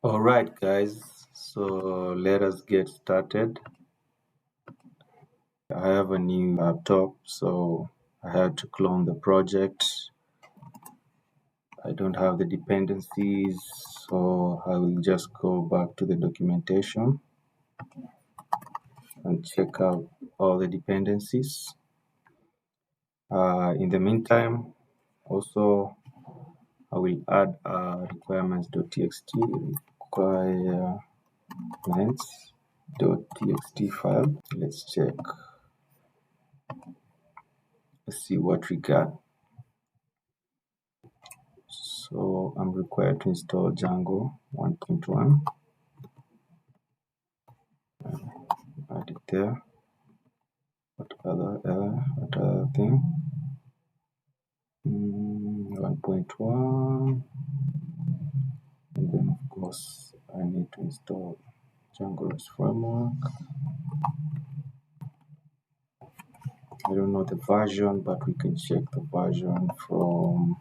All right, guys, so let us get started. I have a new laptop, so I had to clone the project. I don't have the dependencies, so I will just go back to the documentation and check out all the dependencies. In the meantime, also I will add requirements.txt requirements.txt file. Let's check. Let's see what we got. So I'm required to install Django 1.1. Add it there. What other thing? 1.1. And then of course I need to install Django REST framework. I don't know the version, but we can check the version from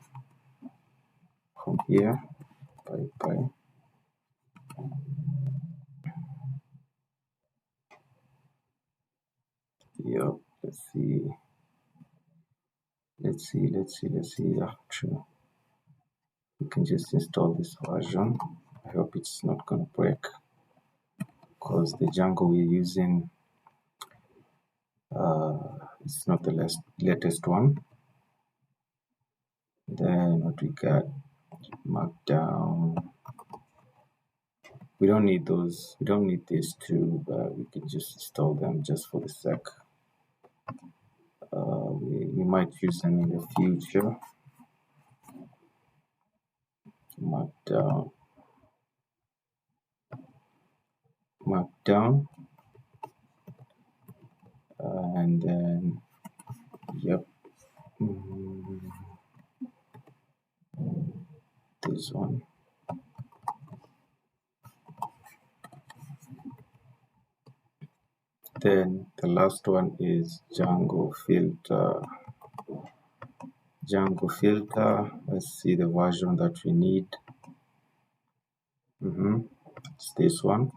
here. Bye. Yep, let's see. Yeah, true. We can just install this version. I hope it's not gonna break, because the Django we're using it's not the latest one. Then what we got? Markdown. We don't need those. We don't need these two, but we can just install them just for the sake. We might use them in the future. Markdown. And then yep, this one. Then the last one is Django filter. Let's see the version that we need. It's this one.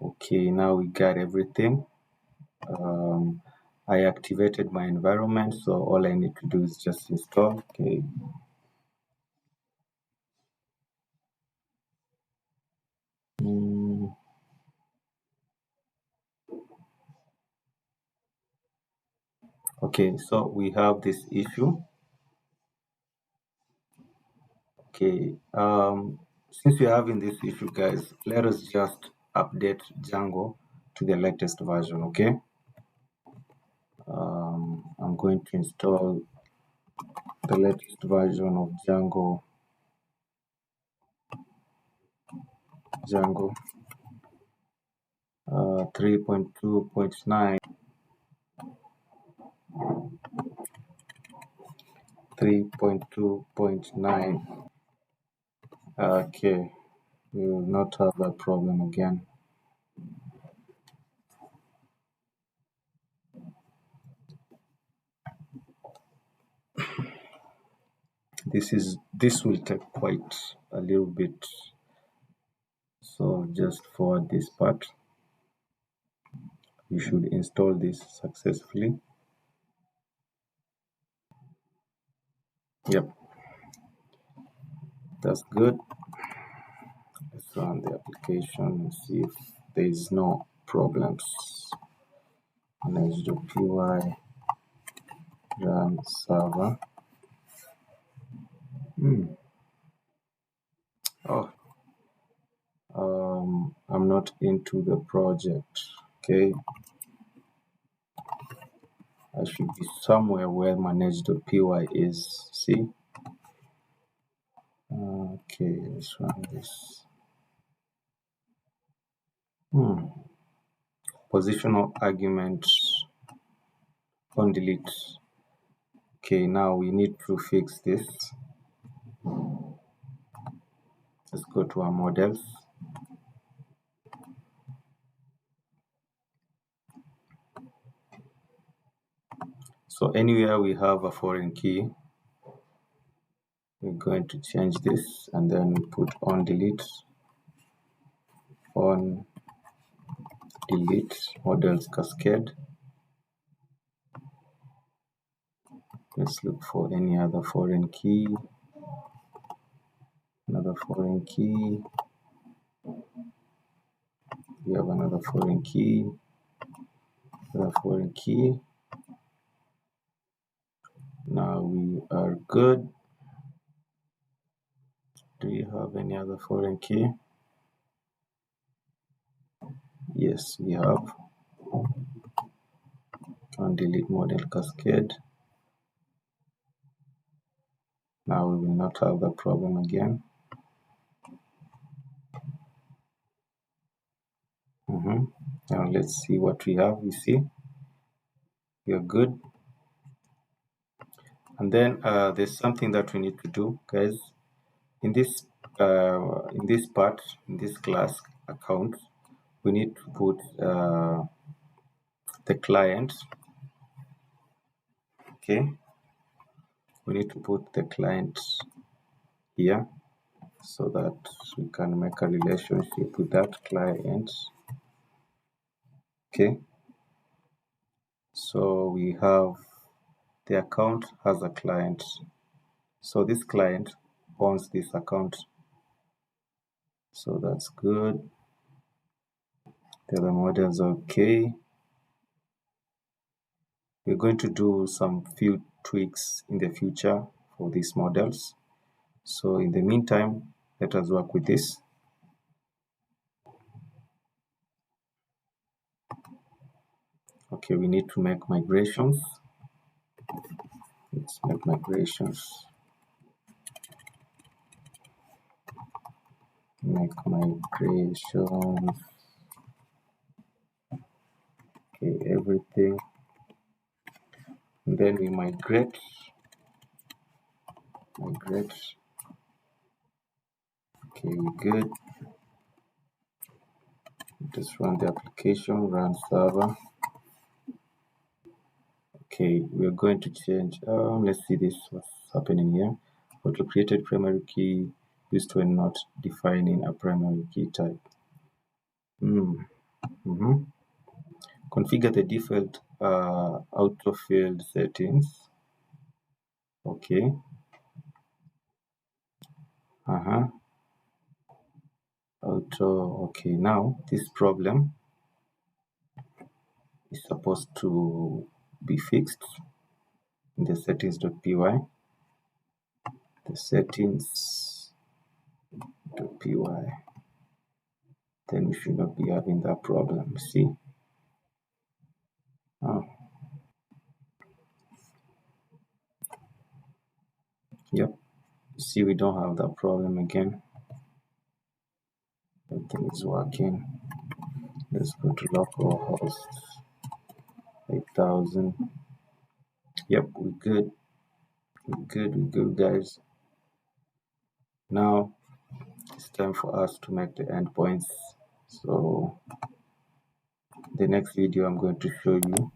Okay, now we got everything. I activated my environment, so all I need to do is just install. Okay. Okay, so we have this issue. Okay, since we're having this issue, guys, let us just update Django to the latest version. Okay. I'm going to install the latest version of Django 3.2.9. 3.2.9. Okay, we will not have that problem again. This will take quite a little bit, so just for this part you should install this successfully. Yep, that's good. Let's run the application and see if there is no problems. Manage.py run server. I'm not into the project. Okay, I should be somewhere where manage.py is. See? Okay, let's run this. Positional arguments on delete. Okay, now we need to fix this. Let's go to our models. So anywhere we have a foreign key, we're going to change this and then put on delete models cascade. Let's look for any other foreign key. Another foreign key. We have another foreign key. Another foreign key. Now we are good. Do you have any other foreign key? Yes, we have. On delete model cascade. Now we will not have the problem again. Now let's see what we have. You see, we are good. And then there's something that we need to do, guys. In this part, in this class account, we need to put the client. Okay, we need to put the client here so that we can make a relationship with that client. Okay, so we have the account has a client, so this client owns this account, so that's good. The other models are okay. We're going to do some few tweaks in the future for these models. So in the meantime, let us work with this. Okay, we need to make migrations. Let's make migrations. Make migrations. Okay, everything. And then we migrate. Okay, we're good. Just run the application, run server. Okay, we're going to change. Let's see this. What's happening here? Auto created primary key used when not defining a primary key type. Configure the default autofill settings. Okay. Okay, now this problem is supposed to be fixed in the settings.py. The settings.py. Then we should not be having that problem. See? Yep. See, we don't have that problem again. Everything is working. Let's go to localhost 8000. Yep, we're good. We're good, guys. Now it's time for us to make the endpoints. So the next video I'm going to show you